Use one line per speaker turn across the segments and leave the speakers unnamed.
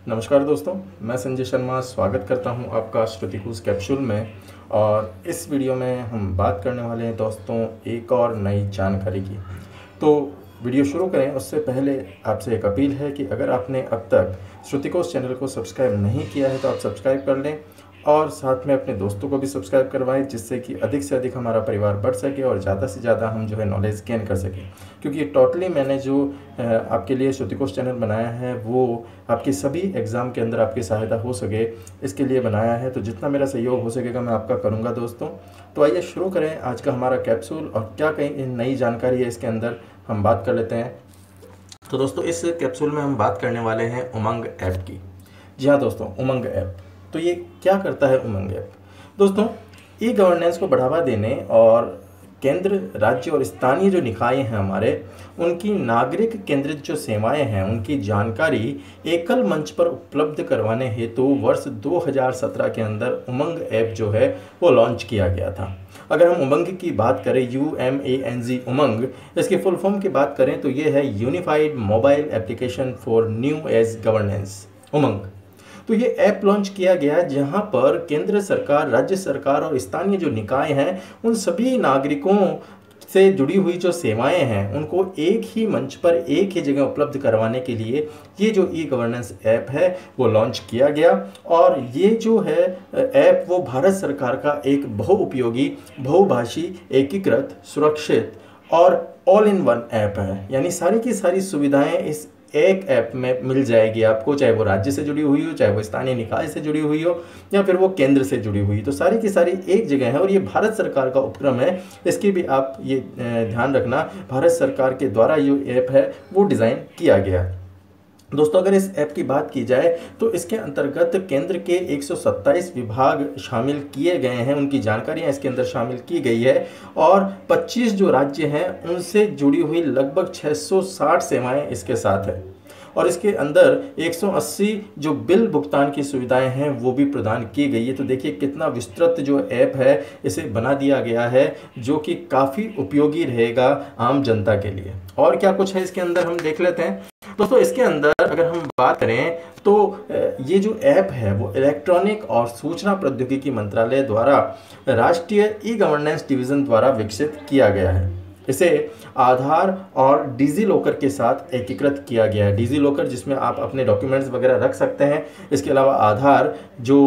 नमस्कार दोस्तों, मैं संजय शर्मा स्वागत करता हूं आपका श्रुतिकुश कैप्सूल में। और इस वीडियो में हम बात करने वाले हैं दोस्तों एक और नई जानकारी की। तो वीडियो शुरू करें उससे पहले आपसे एक अपील है कि अगर आपने अब तक श्रुतिकुश चैनल को सब्सक्राइब नहीं किया है तो आप सब्सक्राइब कर लें और साथ में अपने दोस्तों को भी सब्सक्राइब करवाएं, जिससे कि अधिक से अधिक हमारा परिवार बढ़ सके और ज़्यादा से ज़्यादा हम जो है नॉलेज गेन कर सकें। क्योंकि टोटली मैंने जो आपके लिए श्रुतिकुश चैनल बनाया है वो आपके सभी एग्ज़ाम के अंदर आपकी सहायता हो सके इसके लिए बनाया है। तो जितना मेरा सहयोग हो सकेगा मैं आपका करूँगा दोस्तों। तो आइए शुरू करें आज का हमारा कैप्सूल, और क्या कहीं नई जानकारी है इसके अंदर हम बात कर लेते हैं। तो दोस्तों इस कैप्सूल में हम बात करने वाले हैं उमंग ऐप की। जी हाँ दोस्तों, उमंग ऐप। तो ये क्या करता है उमंग ऐप? दोस्तों ई गवर्नेंस को बढ़ावा देने और केंद्र, राज्य और स्थानीय जो निकाय हैं हमारे, उनकी नागरिक केंद्रित जो सेवाएं हैं उनकी जानकारी एकल मंच पर उपलब्ध करवाने हेतु वर्ष 2017 के अंदर उमंग ऐप जो है वो लॉन्च किया गया था। अगर हम उमंग की बात करें, UMANG उमंग, इसकी फुल फॉर्म की बात करें तो ये है unified mobile application for new age governance, UMANG. तो ये ऐप लॉन्च किया गया जहां पर केंद्र सरकार, राज्य सरकार और स्थानीय जो निकाय हैं उन सभी नागरिकों से जुड़ी हुई जो सेवाएं हैं उनको एक ही मंच पर एक ही जगह उपलब्ध करवाने के लिए ये जो ई गवर्नेंस ऐप है वो लॉन्च किया गया। और ये जो है ऐप वो भारत सरकार का एक बहुउपयोगी, बहुभाषी, एकीकृत, सुरक्षित और ऑल इन वन ऐप है। यानी सारी की सारी सुविधाएं इस एक ऐप में मिल जाएगी आपको, चाहे वो राज्य से जुड़ी हुई हो, चाहे वो स्थानीय निकाय से जुड़ी हुई हो या फिर वो केंद्र से जुड़ी हुई। तो सारी की सारी एक जगह है और ये भारत सरकार का उपक्रम है। इसकी भी आप ये ध्यान रखना, भारत सरकार के द्वारा ये ऐप है वो डिज़ाइन किया गया। दोस्तों अगर इस ऐप की बात की जाए तो इसके अंतर्गत केंद्र के 127 विभाग शामिल किए गए हैं, उनकी जानकारियां इसके अंदर शामिल की गई है। और 25 जो राज्य हैं उनसे जुड़ी हुई लगभग 660 सेवाएं इसके साथ है। और इसके अंदर 180 जो बिल भुगतान की सुविधाएं हैं वो भी प्रदान की गई है। तो देखिए कितना विस्तृत जो ऐप है इसे बना दिया गया है, जो कि काफ़ी उपयोगी रहेगा आम जनता के लिए। और क्या कुछ है इसके अंदर हम देख लेते हैं। दोस्तों इसके अंदर अगर हम बात करें तो ये जो ऐप है वो इलेक्ट्रॉनिक और सूचना प्रौद्योगिकी मंत्रालय द्वारा राष्ट्रीय ई गवर्नेंस डिवीज़न द्वारा विकसित किया गया है। इसे आधार और डिजी लॉकर के साथ एकीकृत किया गया है। डिजी लॉकर जिसमें आप अपने डॉक्यूमेंट्स वगैरह रख सकते हैं। इसके अलावा आधार जो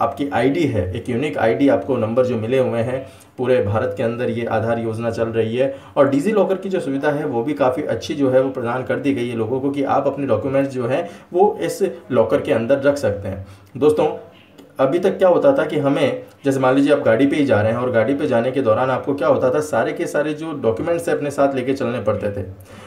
आपकी आईडी है, एक यूनिक आईडी आपको नंबर जो मिले हुए हैं, पूरे भारत के अंदर ये आधार योजना चल रही है। और डिजी लॉकर की जो सुविधा है वो भी काफ़ी अच्छी जो है वो प्रदान कर दी गई है लोगों को, कि आप अपने डॉक्यूमेंट्स जो हैं वो इस लॉकर के अंदर रख सकते हैं। दोस्तों अभी तक क्या होता था कि हमें, जैसे मान लीजिए आप गाड़ी पे ही जा रहे हैं और गाड़ी पे जाने के दौरान आपको क्या होता था, सारे के सारे जो डॉक्यूमेंट्स अपने साथ लेके चलने पड़ते थे।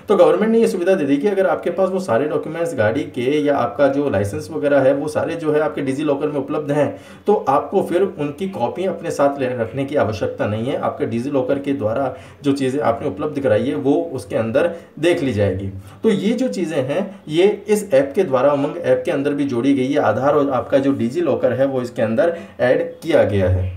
तो गवर्नमेंट ने ये सुविधा दे दी कि अगर आपके पास वो सारे डॉक्यूमेंट्स गाड़ी के या आपका जो लाइसेंस वगैरह है वो सारे जो है आपके डिजी लॉकर में उपलब्ध हैं, तो आपको फिर उनकी कॉपी अपने साथ रखने की आवश्यकता नहीं है। आपके डिजी लॉकर के द्वारा जो चीज़ें आपने उपलब्ध कराई है वो उसके अंदर देख ली जाएगी। तो ये जो चीज़ें हैं ये इस ऐप के द्वारा, उमंग ऐप के अंदर भी जोड़ी गई है। आधार और आपका जो डिजी लॉकर है वो इसके अंदर ऐड किया गया है।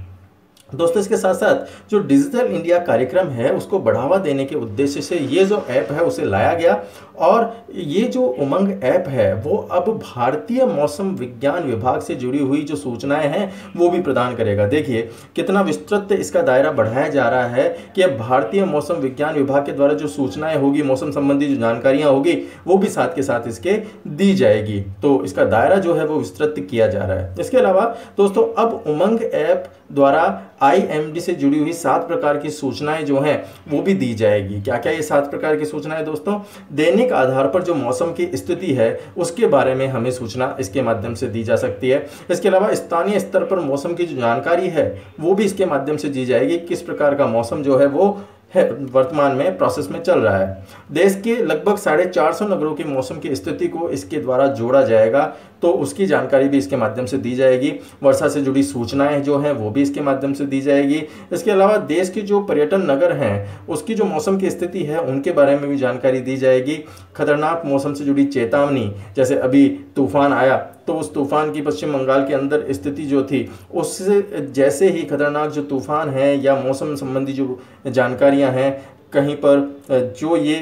दोस्तों इसके साथ साथ जो डिजिटल इंडिया कार्यक्रम है उसको बढ़ावा देने के उद्देश्य से ये जो ऐप है उसे लाया गया। और ये जो उमंग ऐप है वो अब भारतीय मौसम विज्ञान विभाग से जुड़ी हुई जो सूचनाएं हैं वो भी प्रदान करेगा। देखिए कितना विस्तृत इसका दायरा बढ़ाया जा रहा है कि अब भारतीय मौसम विज्ञान विभाग के द्वारा जो सूचनाएं होगी, मौसम संबंधी जो जानकारियां होगी वो भी साथ के साथ इसके दी जाएगी। तो इसका दायरा जो है वो विस्तृत किया जा रहा है। इसके अलावा दोस्तों अब उमंग ऐप द्वारा IMD से जुड़ी हुई 7 प्रकार की सूचनाएं जो हैं वो भी दी जाएगी। क्या क्या ये 7 प्रकार की सूचनाएं दोस्तों? दैनिक आधार पर जो मौसम की स्थिति है उसके बारे में हमें सूचना इसके माध्यम से दी जा सकती है। इसके अलावा स्थानीय स्तर पर मौसम की जो जानकारी है वो भी इसके माध्यम से दी जाएगी, किस प्रकार का मौसम जो है वो है वर्तमान में प्रोसेस में चल रहा है। देश के लगभग 450 नगरों की मौसम की स्थिति को इसके द्वारा जोड़ा जाएगा, तो उसकी जानकारी भी इसके माध्यम से दी जाएगी। वर्षा से जुड़ी सूचनाएं जो हैं वो भी इसके माध्यम से दी जाएगी। इसके अलावा देश के जो पर्यटन नगर हैं उसकी जो मौसम की स्थिति है उनके बारे में भी जानकारी दी जाएगी। खतरनाक मौसम से जुड़ी चेतावनी, जैसे अभी तूफान आया तो उस तूफान की पश्चिम बंगाल के अंदर स्थिति जो थी उससे जैसे ही खतरनाक जो तूफान है या मौसम संबंधी जो जानकारियां हैं, कहीं पर जो ये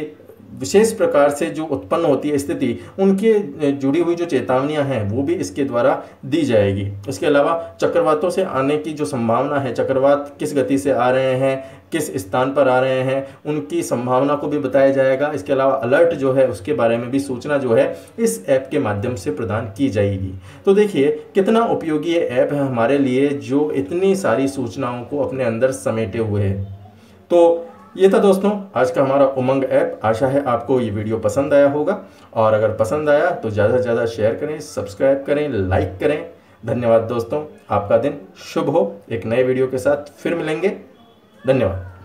विशेष प्रकार से जो उत्पन्न होती है स्थिति, उनके जुड़ी हुई जो चेतावनियां हैं वो भी इसके द्वारा दी जाएगी। इसके अलावा चक्रवातों से आने की जो संभावना है, चक्रवात किस गति से आ रहे हैं, किस स्थान पर आ रहे हैं, उनकी संभावना को भी बताया जाएगा। इसके अलावा अलर्ट जो है उसके बारे में भी सूचना जो है इस ऐप के माध्यम से प्रदान की जाएगी। तो देखिए कितना उपयोगी ये ऐप है हमारे लिए, जो इतनी सारी सूचनाओं को अपने अंदर समेटे हुए है। तो ये था दोस्तों आज का हमारा उमंग ऐप। आशा है आपको ये वीडियो पसंद आया होगा, और अगर पसंद आया तो ज़्यादा से ज़्यादा शेयर करें, सब्सक्राइब करें, लाइक करें। धन्यवाद दोस्तों, आपका दिन शुभ हो। एक नए वीडियो के साथ फिर मिलेंगे। धन्यवाद।